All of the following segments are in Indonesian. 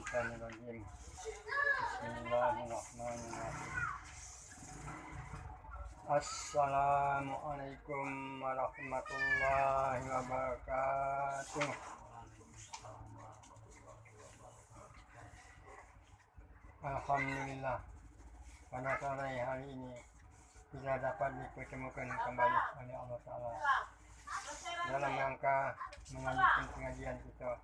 Bismillahirrahmanirrahim. Bismillahirrahmanirrahim. Assalamualaikum warahmatullahi wabarakatuh. Alhamdulillah, pada sore hari ini kita dapat dipertemukan kembali oleh Allah Ta'ala dalam rangka melanjutkan pengajian kita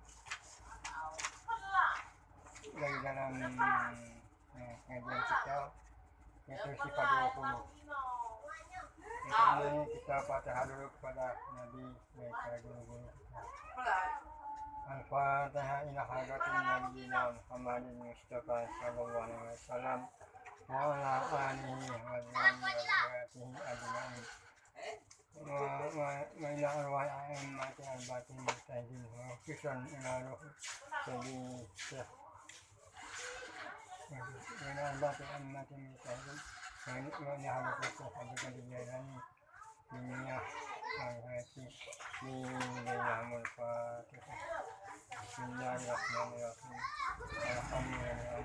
dari dalam pengajian kita yaitu sifat 20. Ini kita fatihah dulu kepada Nabi dan para guru-guru. Al-Fatihah ila hadratin Nabiyina Muhammadin Mustafa sallallahu alaihi wasallam wa ala alihi wa sahbihi ajma'in. Wa ila arwah a'immatil al-batin mustahidin wa khususan ila ruh sayyidi Syekh wa ila al-batin a'immatil mustahidin wa ila halatul Syekh Abdul Qadir Jailani Miniyah al-Hati di Dalamul Fatihah. Bismillahirrahmanirrahim. Alhamdulillah.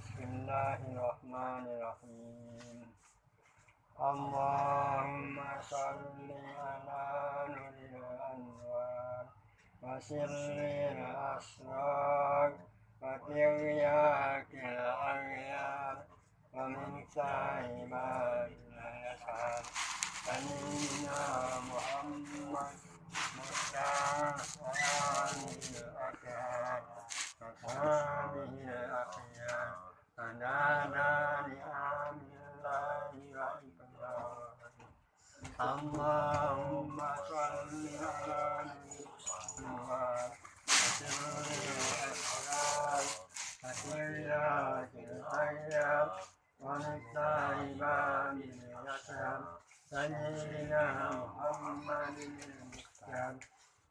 Bismillahirrahmanirrahim. Allahumma salli ala nuril anwar wa sirril asrar wa tiryakil aghyar wa min sahibatil yasar Sayyidina Muhammad Mustafa'il akhir Sahabihil akhir Anana ni'amillahi wa iqbal Allahumma salli ala Muhammad Asirul asrar Asirul akhir wa nita'ibabil yasar Sayyidina Muhammadin al-Mukhtar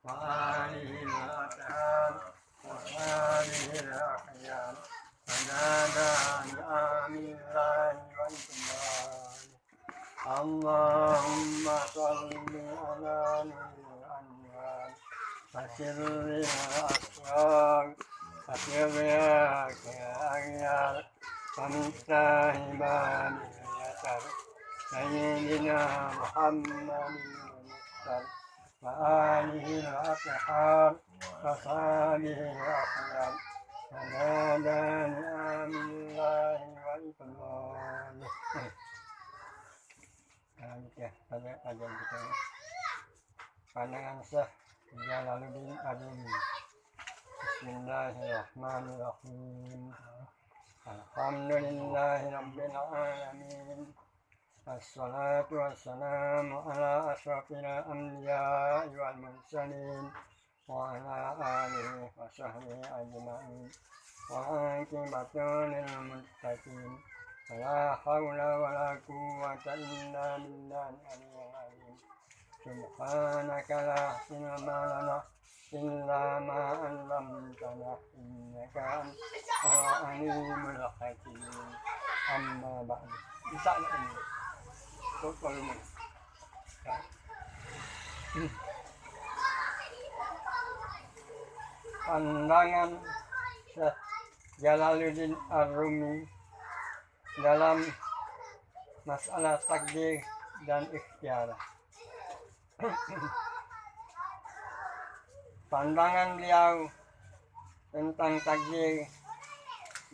wa alihil athar wa alihil akhyar Anana ni'amillahi wa iqbal Allahumma salli ala nuril anwar Asirul asrar Asirul akhyar wa nita'ibabil yasar Sayyidina Muhammadin al-Mukhtar wa alihi al-athhar wa sahbihi al-akhyar Anana ni'amillahi wa iqbal. Pada kajian kita pandangan Syekh Jalaluddin Ar-Rumi. Bismillahirrahmanirrahim. Alhamdulillahi rabbil alamin. Assalatu wassalamu ala asyrafil anbiya'i wal mursalin wa ala alihi wa sahbihi ajma'in wa aqibatu lil muttaqin la haula wa la quwwata illa billahil aliyyil azim subhanaka la ilma lana illa ma 'allamtana innaka antal alimul hakim amma ba'du. Bisa ini pandangan Syekh Jalaluddin Ar-Rumi dalam masalah takdir dan ikhtiar. Pandangan beliau tentang takdir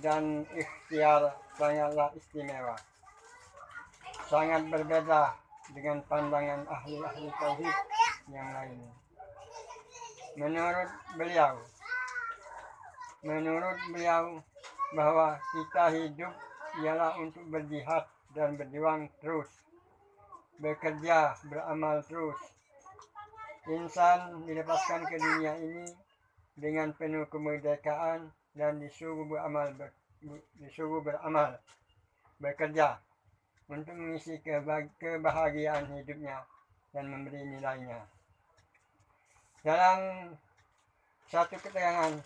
dan ikhtiar sangatlah istimewa, sangat berbeda dengan pandangan ahli-ahli tauhid yang lain. Menurut beliau bahwa kita hidup ialah untuk berjihad dan berjuang terus, bekerja, beramal terus. Insan dilepaskan ke dunia ini dengan penuh kemerdekaan dan disuruh beramal, bekerja untuk mengisi kebahagiaan hidupnya dan memberi nilainya. Dalam satu keterangan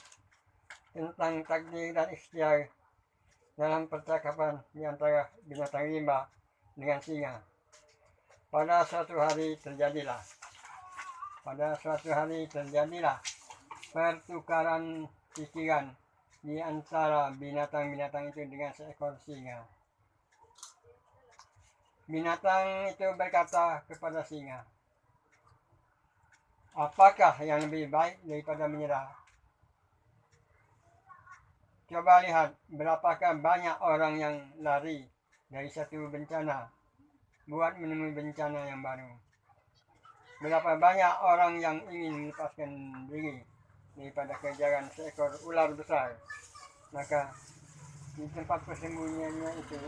tentang takdir dan ikhtiar dalam percakapan di antara binatang rimba dengan singa, pada suatu hari terjadilah pertukaran pikiran di antara binatang-binatang itu dengan seekor singa. Binatang itu berkata kepada singa, apakah yang lebih baik daripada menyerah? Coba lihat berapakah banyak orang yang lari dari satu bencana buat menemui bencana yang baru. Berapa banyak orang yang ingin melepaskan diri daripada kejaran seekor ular besar. Maka di tempat persembunyiannya itu,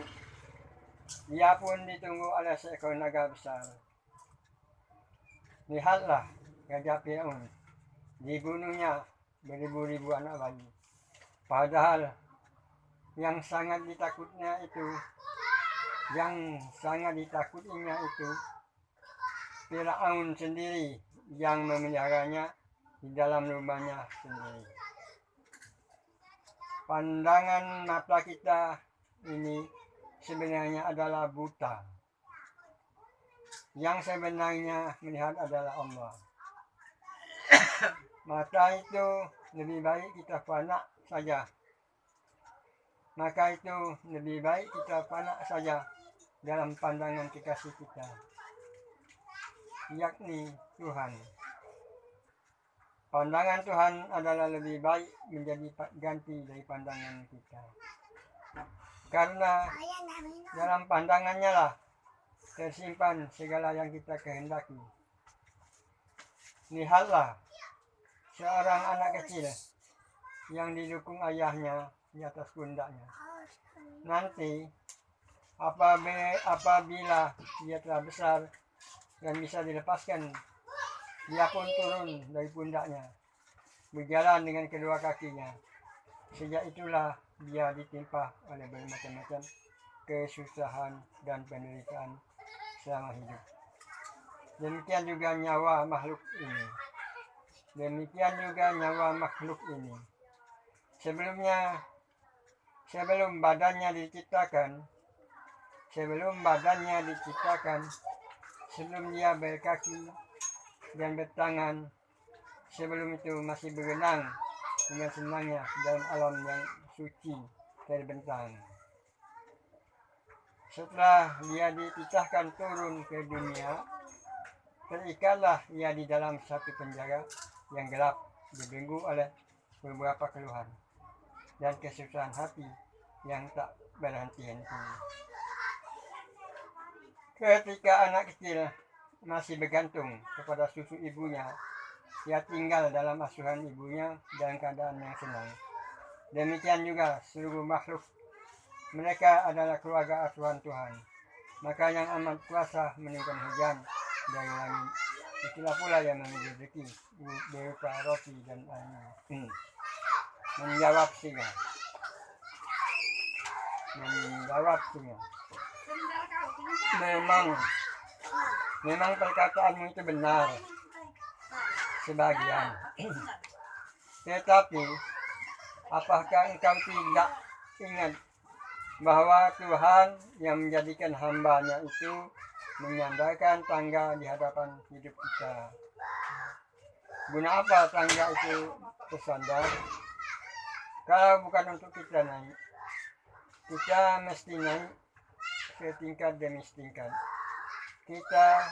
dia pun ditunggu oleh seekor naga besar. Lihatlah Raja Fir'aun, dibunuhnya beribu-ribu anak bayi. Padahal yang sangat ditakutinya itu Fir'aun sendiri yang memeliharanya di dalam rumahnya sendiri. Pandangan mata kita ini sebenarnya adalah buta. Yang sebenarnya melihat adalah Allah. Maka itu lebih baik kita fana saja. Dalam pandangan kekasih kita, yakni Tuhan. Pandangan Tuhan adalah lebih baik menjadi ganti dari pandangan kita. Karena dalam pandangannya lah tersimpan segala yang kita kehendaki. Lihatlah seorang anak kecil yang didukung ayahnya di atas pundaknya. Nanti apabila dia telah besar dan bisa dilepaskan, dia pun turun dari pundaknya, berjalan dengan kedua kakinya. Sejak itulah dia ditimpa oleh bermacam-macam kesusahan dan penderitaan selama hidup. Demikian juga nyawa makhluk ini. Sebelum badannya diciptakan, sebelum dia berkaki dan bertangan, sebelum itu masih berenang dengan senangnya dalam alam yang suci terbentang. Setelah dia dipisahkan turun ke dunia, terikatlah ia di dalam satu penjara yang gelap, dibelenggu oleh beberapa keluhan dan kesusahan hati yang tak berhenti-henti. Ketika anak kecil masih bergantung kepada susu ibunya, ia tinggal dalam asuhan ibunya dalam keadaan yang senang. Demikian juga seluruh makhluk. Mereka adalah keluarga asuhan Tuhan. Maka yang amat kuasa menurunkan hujan dari langit. Itulah pula yang memberi rezeki berupa roti dan air. Menjawab singa. Memang perkataanmu itu benar sebagian. Tetapi apakah engkau tidak ingat bahwa Tuhan yang menjadikan hambanya itu menyandarkan tangga di hadapan hidup kita? Guna apa tangga itu bersandar? Kalau bukan untuk kita naik, kita mesti naik setingkat demi setingkat. Kita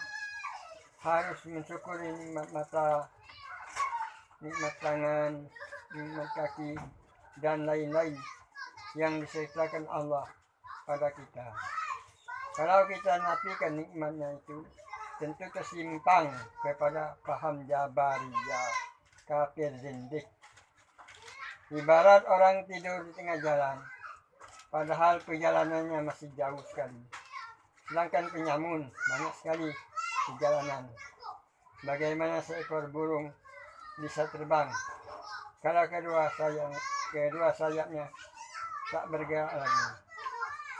harus mensyukuri nikmat mata, nikmat tangan, nikmat kaki, dan lain-lain yang disertakan Allah pada kita. Kalau kita nafikan nikmatnya itu, tentu tersimpang kepada paham Jabariyah, kafir zindik. Ibarat orang tidur di tengah jalan, padahal perjalanannya masih jauh sekali. Sedangkan penyamun banyak sekali perjalanan. Bagaimana seekor burung bisa terbang kalau kedua sayapnya tak bergerak lagi?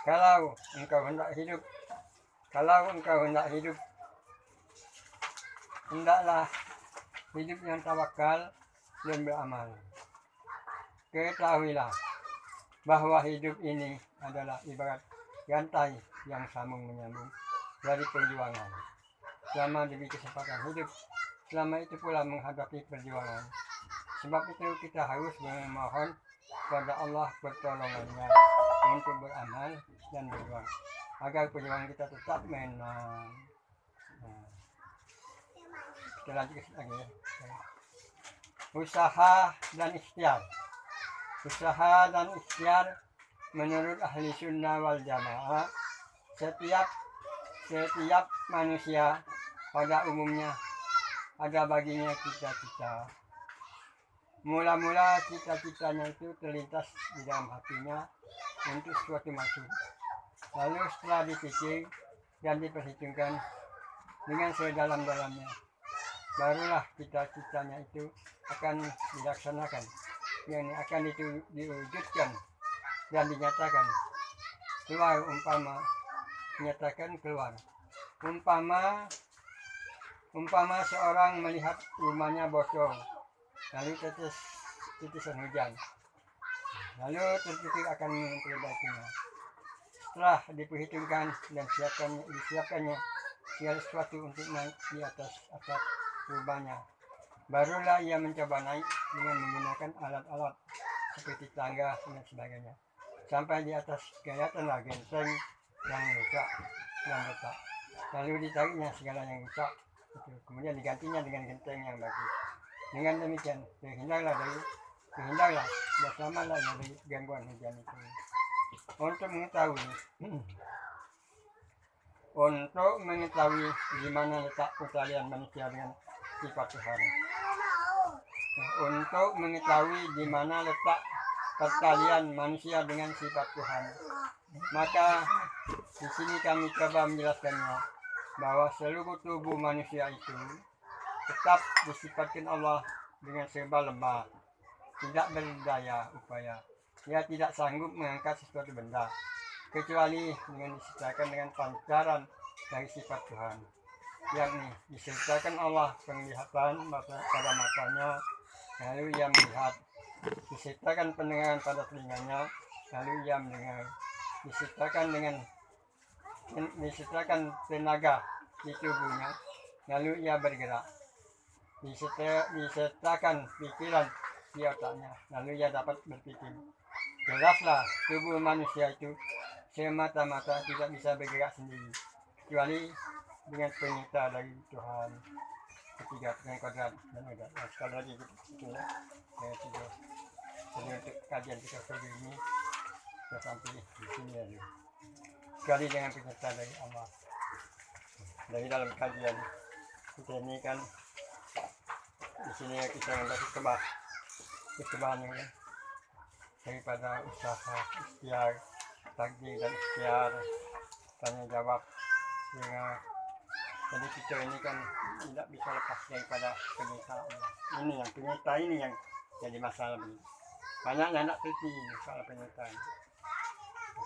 Kalau engkau hendak hidup, hendaklah hidup yang tawakal dan beramal. Ketahuilah bahwa hidup ini adalah ibarat rantai yang sambung menyambung dari perjuangan. Selama diberi kesempatan hidup, selama itu pula menghadapi perjuangan. Sebab itu kita harus memohon kepada Allah pertolongannya untuk beramal dan berjuang agar perjuangan kita tetap menang. Kita lanjut lagi ya. Usaha dan ikhtiar. Usaha dan ikhtiar menurut ahli sunnah wal jamaah, setiap manusia pada umumnya ada baginya cita-cita. Mula-mula cita-citanya itu terlintas di dalam hatinya untuk suatu maksud. Lalu setelah dipikir dan diperhitungkan dengan sedalam-dalamnya, barulah cita-citanya itu akan dilaksanakan, yang akan diwujudkan dan dinyatakan keluar. Umpama seorang melihat rumahnya bocor, lalu titisan hujan, lalu terpikir akan memperbaikinya. Setelah diperhitungkan dan disiapkannya segala sesuatu untuk naik di atas atap rumahnya, barulah ia mencoba naik dengan menggunakan alat-alat seperti tangga dan sebagainya. Sampai di atas kelihatanlah genteng yang rusak dan retak. Lalu ditariknya segala yang rusak, kemudian digantinya dengan genteng yang bagus. Dengan demikian terhindarlah bersamalah dari gangguan hujan itu. Untuk mengetahui di mana letak pertalian manusia dengan sifat Tuhan. Untuk mengetahui di mana letak pertalian manusia dengan sifat Tuhan, maka di sini kami coba menjelaskannya bahwa seluruh tubuh manusia itu tetap disifatkan Allah dengan serba lemah, tidak berdaya upaya. Dia tidak sanggup mengangkat sesuatu benda kecuali dengan disertakan dengan pancaran dari sifat Tuhan, yakni disertakan Allah penglihatan pada matanya, lalu ia melihat. Disertakan pendengaran pada telinganya, lalu ia mendengar. Disertakan tenaga di tubuhnya, lalu ia bergerak. Disertakan pikiran di otaknya, lalu ia dapat berpikir. Jelaslah tubuh manusia itu semata-mata tidak bisa bergerak sendiri, kecuali dengan perintah dari Tuhan. Ketiga dengan kodrat dan ada. Nah, sekali lagi gitu ya. Jadi untuk kajian kita kali ini kita sampai di sini ya. Sekali dengan penyertaan dari Allah. Dari dalam kajian kita ini kan di sini kita mendapat kebahan ya, daripada usaha, ikhtiar, takdir dan ikhtiar, tanya jawab. Jadi kita ini kan tidak bisa lepas daripada penyertaan Allah. Penyertaan ini yang jadi masalah begini. Banyak yang tidak teliti soal penyertaan.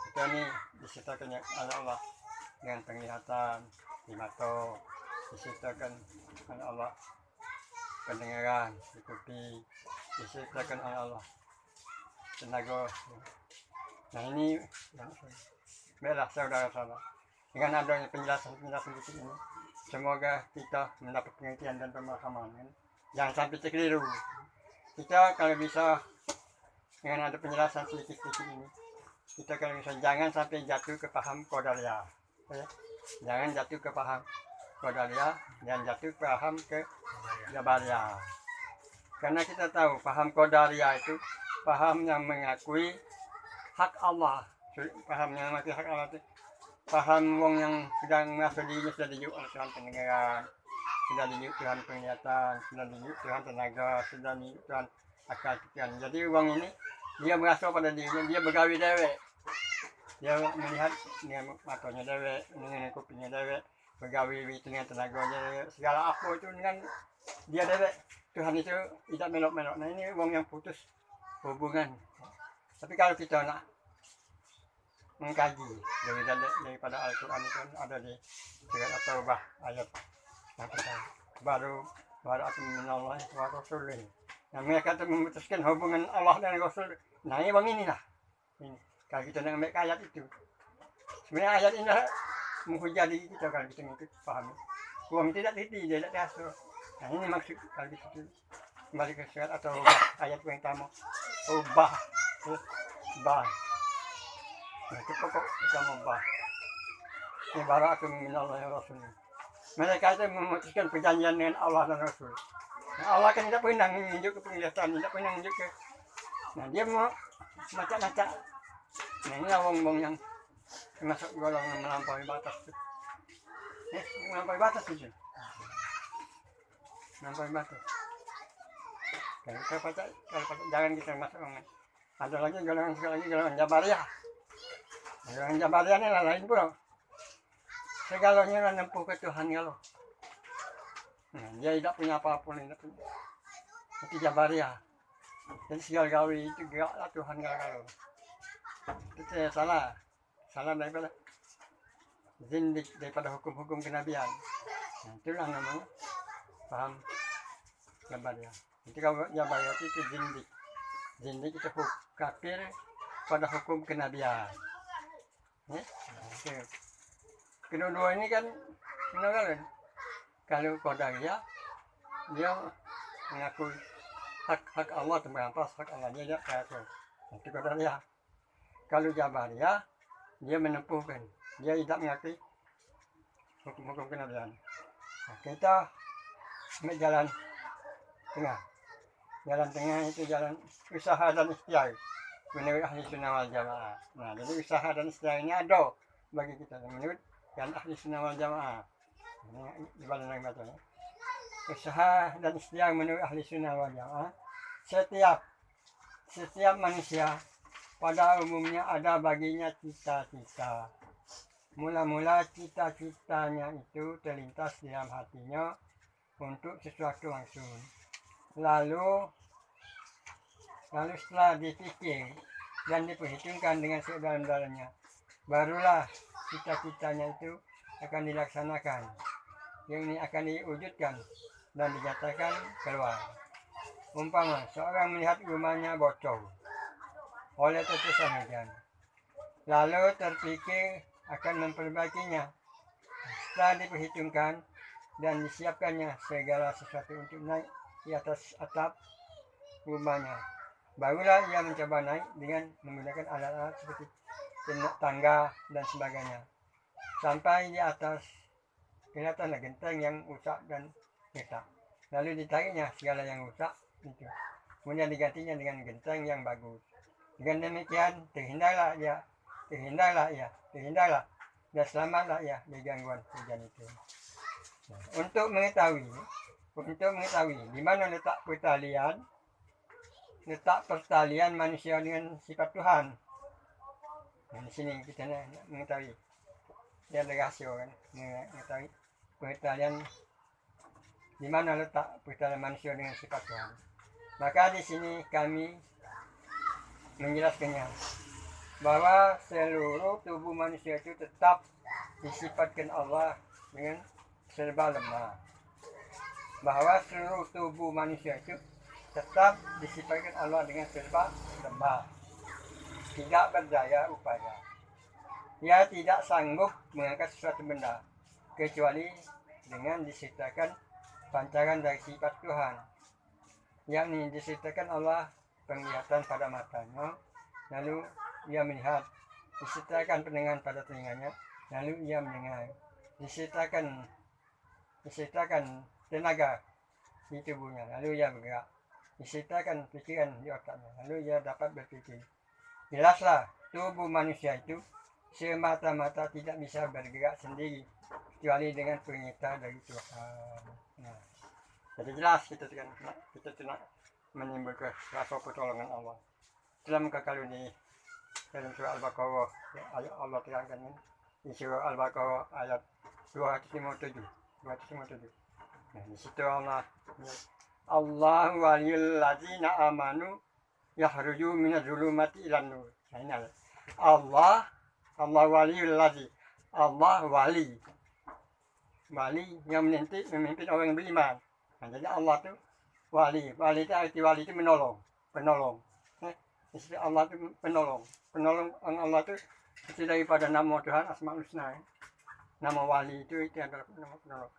Kita ini disertakan oleh Allah dengan penglihatan di mata, disertakan oleh Allah pendengaran di kuping, disertakan oleh Allah tenaga. Nah ini baiklah saudara-saudara, dengan adanya penjelasan di sini, semoga kita mendapat pengertian dan pemahaman. Jangan sampai keliru. Kita kalau bisa dengan ada penjelasan sedikit-sedikit ini, kita kalau bisa jangan sampai jatuh ke paham Qadariyah. Ya. Jangan jatuh ke paham Qadariyah, dan jatuh ke paham ke Jabariyah. Karena kita tahu paham Qadariyah itu paham yang mengakui hak Allah. Paham yang mengakui hak Allah itu paham wong yang sedang merasa dirinya sudah dijuk oleh Tuhan pendengaran, sudah dijuk Tuhan penglihatan, sudah dijuk Tuhan tenaga, sudah dijuk Tuhan akal pikiran. Jadi wong ini dia merasa pada dirinya dia begawi dewek, Dia melihat dengan matanya dewek, dengan kupingnya dewek, pegawai dengan tenaganya, segala apa itu dengan dia dewek. Tuhan itu tidak melok-melok. Nah ini wong yang putus hubungan. Tapi kalau kita nak mengkaji daripada Al-Quran itu ada di surat At-Taubah ayat yang pertama. Baru akan menolong wa rasulih. Nah mereka itu memutuskan hubungan Allah dan Rasul. Nah ini bang inilah. Ini. Kalau kita nak ambil ayat itu. Sebenarnya ayat ini menghujati kita kalau kita ngikut paham. Wong tidak titi, dia tidak diasuh. Nah ini maksud kalau kita kembali ke surat atau ayat yang pertama. Ubah. Bah. Nah itu pokok utama bah. Ini baru aku mengenal Rasul. Mereka itu memutuskan perjanjian dengan Allah dan Rasul. Nah, Allah kan tidak pernah menunjuk ke penglihatan, tidak pernah menunjuk ke. Nah dia mau macam-macam. Nah ini wong-wong yang masuk golongan melampaui batas itu. Melampaui batas itu. Melampaui batas. Kalau pacar jangan kita masuk golongan. Ada lagi golongan Jabariyah. Golongan Jabariyah ini lain pula. Segalanya menempuh ke Tuhan kalau. Nah, dia tidak punya apapun, tidak punya. Itu Jabariyah. Jadi segala gawi itu geraklah Tuhan kalau. Itu salah daripada zindik, daripada hukum-hukum kenabian. Nah, itulah namanya paham Jabariyah. Itu kalau Jabariyah itu zindik itu kafir pada hukum kenabian. Kedua-dua ini kan kalau Qadariyah dia mengaku hak Allah terampas, hak Allah dia kafir. Itu Qadariyah. Kalau Jabariyah dia menempuhkan, dia tidak mengakui hukum-hukum kenabian. Nah, kita ambil jalan tengah. Jalan tengah itu jalan usaha dan ikhtiar menurut ahli sunnah wal jamaah. Nah, jadi usaha dan ikhtiar ini ada bagi kita menurut yang ahli sunnah wal jamaah. Ini di badan yang baca. Usaha dan ikhtiar menurut ahli sunnah wal jamaah. Setiap manusia pada umumnya ada baginya cita-cita. Mula-mula cita-citanya itu terlintas dalam hatinya untuk sesuatu langsung. Lalu setelah dipikir dan diperhitungkan dengan sedalam-dalamnya, barulah cita-citanya itu akan dilaksanakan. Yang ini akan diwujudkan dan dinyatakan keluar. Umpama seorang melihat rumahnya bocor oleh tetesan hujan, lalu terpikir akan memperbaikinya. Setelah diperhitungkan dan disiapkannya segala sesuatu untuk naik di atas atap rumahnya, barulah ia mencoba naik dengan menggunakan alat-alat seperti tangga dan sebagainya. Sampai di atas kelihatanlah genteng yang rusak dan retak. Lalu ditariknya segala yang rusak itu, kemudian digantinya dengan genteng yang bagus. Dengan demikian terhindarlah dan selamatlah ia dari gangguan hujan itu. Nah, untuk mengetahui di mana letak pertalian manusia dengan sifat Tuhan. Nah, di sini kita nak mengetahui. Dia ada rasio kan, mengetahui pertalian di mana letak pertalian manusia dengan sifat Tuhan. Maka di sini kami menjelaskannya bahwa seluruh tubuh manusia itu tetap disifatkan Allah dengan serba lemah. Bahwa seluruh tubuh manusia itu tetap disifatkan Allah dengan serba lemah, tidak berdaya upaya. Ia tidak sanggup mengangkat sesuatu benda kecuali dengan disertakan pancaran dari sifat Tuhan, yakni disertakan Allah penglihatan pada matanya, lalu ia melihat, disertakan pendengaran pada telinganya, lalu ia mendengar, disertakan tenaga di tubuhnya, lalu ia bergerak, disertakan pikiran di otaknya, lalu ia dapat berpikir. Jelaslah tubuh manusia itu semata-mata tidak bisa bergerak sendiri kecuali dengan perintah dari Tuhan. Nah, jadi jelas kita tidak menimbulkan rasa pertolongan Allah. Dalam kalau dalam surah Al-Baqarah, ayat Allah terangkan ini di surah Al-Baqarah ayat 257. Nah, di situ Allah waliyul ladzina amanu yakhruju minadz zulumati ilan nur. Nah, ini Allah waliyul ladzi. Allah wali yang memimpin orang yang beriman. Nah, jadi Allah itu wali itu arti wali itu menolong. Allah itu penolong Allah itu itu daripada nama Tuhan Asmaul Husna. Nama wali itu adalah nama penolong.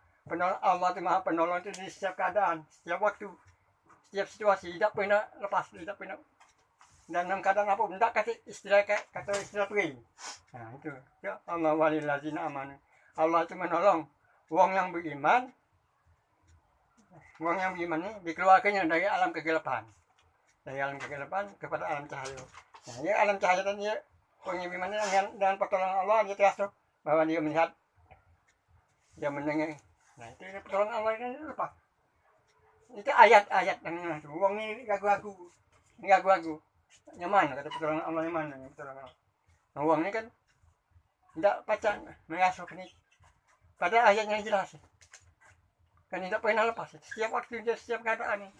Allah itu maha penolong itu di setiap keadaan, setiap waktu, setiap situasi, tidak pernah lepas, tidak pernah. Dan dalam keadaan apa tidak kasih kata istilah pergi. Nah itu ya Allah wali lazina aman. Allah itu menolong wong yang beriman. Wong yang beriman ini dikeluarkannya dari alam kegelapan. Dari alam kegelapan kepada alam cahaya. Nah, ya alam cahaya tadi ya, orang yang beriman dengan pertolongan Allah dia terasa bahwa dia melihat, dia mendengar. Nah itu pertolongan Allah ini apa? Itu ayat-ayat yang wong ini gagu-gagu. Nyaman kata pertolongan Allah yang mana yang pertolongan Allah. Nah, wong ini kan tidak pacar mengasuh ini. Pada ayatnya jelas. Kan tidak pernah lepas. Setiap waktu dia setiap keadaan.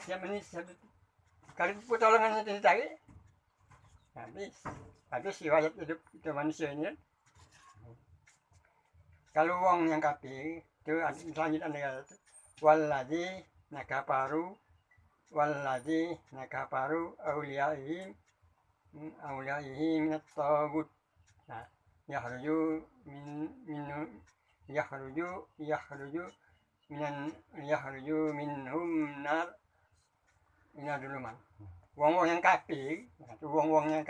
Setiap menit, setiap detik. Kalau pertolongannya tidak dicari, habis riwayat hidup itu manusia ini. Kalau wong yang kafir itu selanjutnya ada waladzi nakafaru auliyaihim minat tagut. Nah, yakhruju minhum nar minaduluman. Wong yang kafir, wong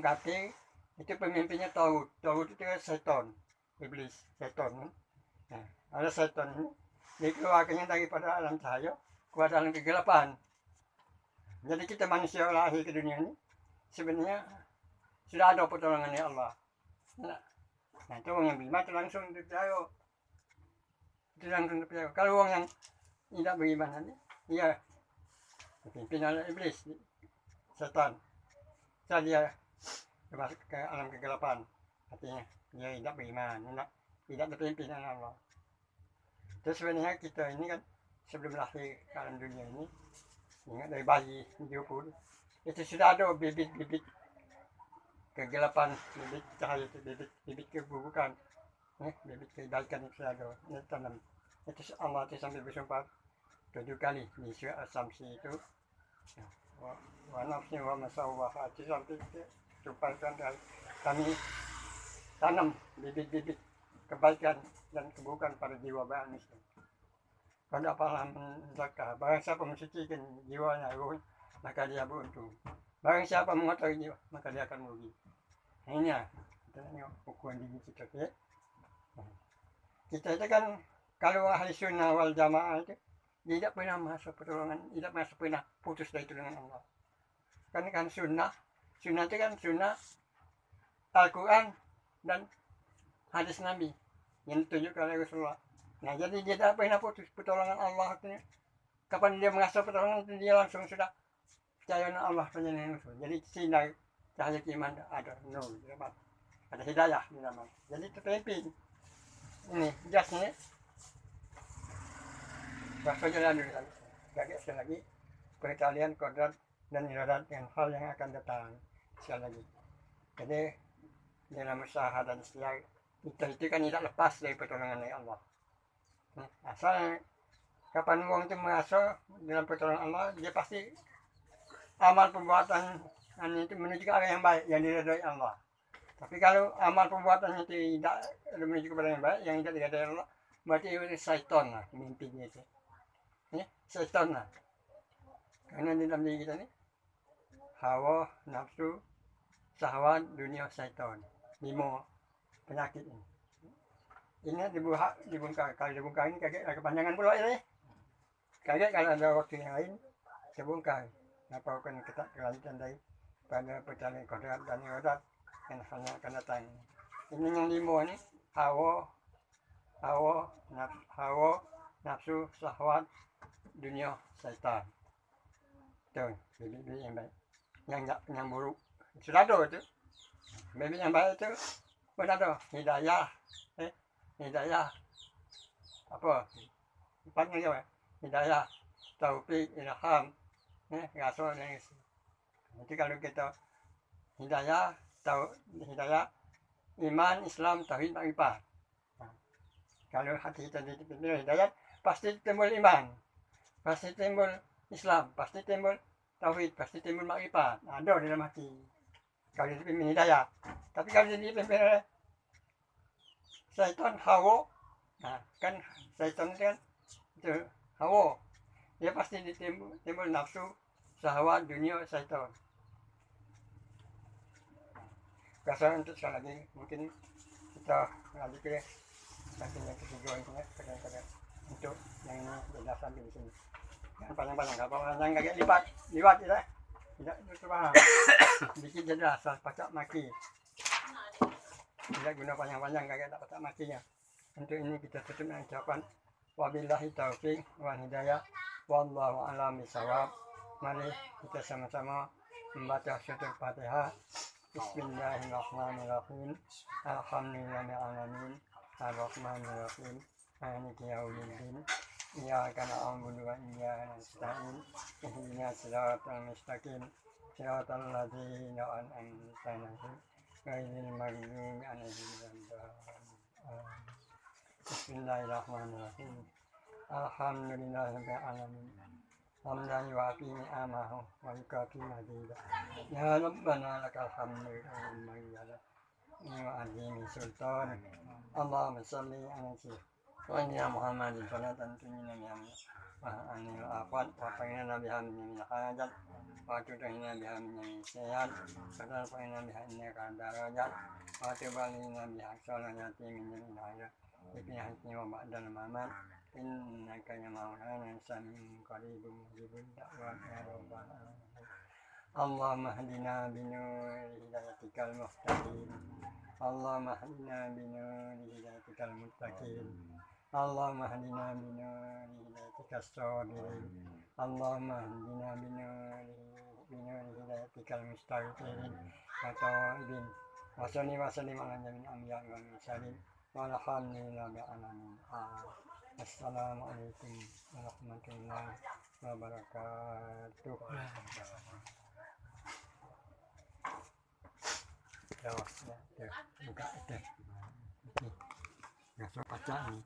kafir itu pemimpinnya tagut itu setan, iblis, setan. Nah, ada setan ini dikeluarkannya daripada alam cahaya kepada alam kegelapan. Jadi kita manusia lahir ke dunia ini sebenarnya sudah ada pertolongan dari Allah. Nah itu orang yang beriman itu langsung dipercaya. Kalau orang yang tidak beriman nanti, iya dipimpin oleh iblis, setan. Jadi dia masuk ke alam kegelapan. Artinya dia tidak beriman, tidak dipimpin oleh Allah. Terus sebenarnya kita ini kan sebelum lahir ke alam dunia ini, ingat dari bayi diukur, itu sudah ada bibit-bibit kegelapan, bibit cahaya, bibit keburukan, bibit kebaikan itu sudah ada. Ini tanam. Itu Allah itu sampai bersumpah 7 kali di surah As-Samsi itu. Wa nafsi wa masawwaha itu sampai supaya kami tanam bibit-bibit kebaikan dan keburukan pada jiwa manusia. Kalau apalah zakah, barang siapa mensucikan jiwanya, maka dia beruntung. Barang siapa mengotori jiwa, maka dia akan merugi. Ini ya, kita tengok ukuran diri kita. Ya. Kita itu kan kalau ahli sunnah wal jamaah itu tidak pernah masuk pertolongan, tidak pernah putus dari pertolongan Allah. Kan sunnah itu kan sunnah Al-Quran dan hadis Nabi yang ditunjukkan oleh Rasulullah. Nah jadi dia tidak pernah putus pertolongan Allah itu. Kapan dia mengasah pertolongan itu dia langsung sudah percaya dengan Allah penyenang Rasul. Jadi sinar cahaya iman ada nur, ada hidayah di dalam. Jadi terpimpin. Ini jasnya. Bahasa jalan dulu kan. Sekali lagi pengetahuan kodrat dan iradat yang hal yang akan datang sekali lagi. Jadi dalam usaha dan istilah kita itu kan tidak lepas dari pertolongan dari Allah. Asal kapan orang itu merasa dalam pertolongan Allah, dia pasti amal perbuatan itu menuju ke arah yang baik, yang diridhai Allah. Tapi kalau amal perbuatan itu tidak menuju kepada yang baik, yang tidak diridhai Allah, berarti itu syaitan lah, mimpinya itu. Syaitan lah. Karena di dalam diri kita ini hawa, nafsu, syahwat, dunia, syaitan. 5 penyakit ini. Ini dibongkar. Kalau dibongkar ini kaget kepanjangan pula ini. Kaget kalau ada waktu yang lain, saya bongkar. Apa akan kita kelanjutan dari pada perjalanan kodrat dan iradat yang hanya akan datang. Ini yang 5 ini hawa, nafsu, syahwat, dunia, syaitan. Tuh, bibit-bibit yang baik. Yang buruk sudah ada itu. Bibit yang baik itu pun ada. Hidayah, hidayah apa? Panggil apa? Hidayah, taufik, ilham, rasul yang nanti kalau kita hidayah, hidayah, iman, Islam, tauhid, makrifat. Kalau hati kita dipimpin hidayah, pasti timbul iman, pasti timbul Islam, pasti timbul tauhid, pasti timbul makrifat. Ada di dalam hati. Kalau dipimpin hidayah. Tapi kalau dipimpin oleh syaitan, hawa, nah kan syaitan kan itu hawa, dia pasti timbul nafsu, syahwat, dunia, syaitan. Kasar untuk sekali lagi mungkin kita lanjut ke saking yang ketiga ini ya, kadang-kadang untuk yang ini beda sampai di sini. Yang panjang-panjang, kalau panjang agak lipat tidak paham. Bikin jadi asal pacak maki. Tidak guna panjang-panjang agak tak pacak makinya. Untuk ini kita tutup dengan ucapan wabillahi taufiq wal hidayah wallahu a'lam bishawab. Mari kita sama-sama membaca surat Al-Fatihah. Bismillahirrahmanirrahim. Alhamdulillahil alamin. Ar-Rahmanir-Rahim. Maliki yaumiddin. Iyyaka na'budu wa iyyaka nasta'in. Ihdinas siratal mustaqim. Siratal ladzina an'amta 'alaihim ghairil maghdubi 'alaihim waladdallin. Bismillahirrahmanirrahim. Alhamdulillahirabbil alamin. Hamdan yu'afi ni'amahu wa yukafi mazidah. Ya Rabbana lakal hamdu wa azimi sultan. Allahumma salli ala sayyidina Muhammadin salatan tunjina biha wa anil afat wa qina biha min hajat wa tudhina biha min sayyi'at wa tarfa'ina biha innaka darajat wa tubalina biha salati min al-hayat bi hakki wa ba'dal mamat innaka ya maulana sami'un qaribun mujibud da'wat ya rabbal alamin. Allahumma hdina bi nuri hidayatikal muhtadin. Allahumma hdina bi nuri hidayatikal muttaqin. Allahumma hdina bi nuri hidayatikas sabirin. Allahumma hdina bi nuri hidayatikal mustaghfirin wa ta'ibin. Wa sallim ala jami'il anbiya'i wal mursalin. Walhamdulillahi alamin. Assalamualaikum warahmatullahi wabarakatuh. Ya, buka itu. Nggak suka baca ini.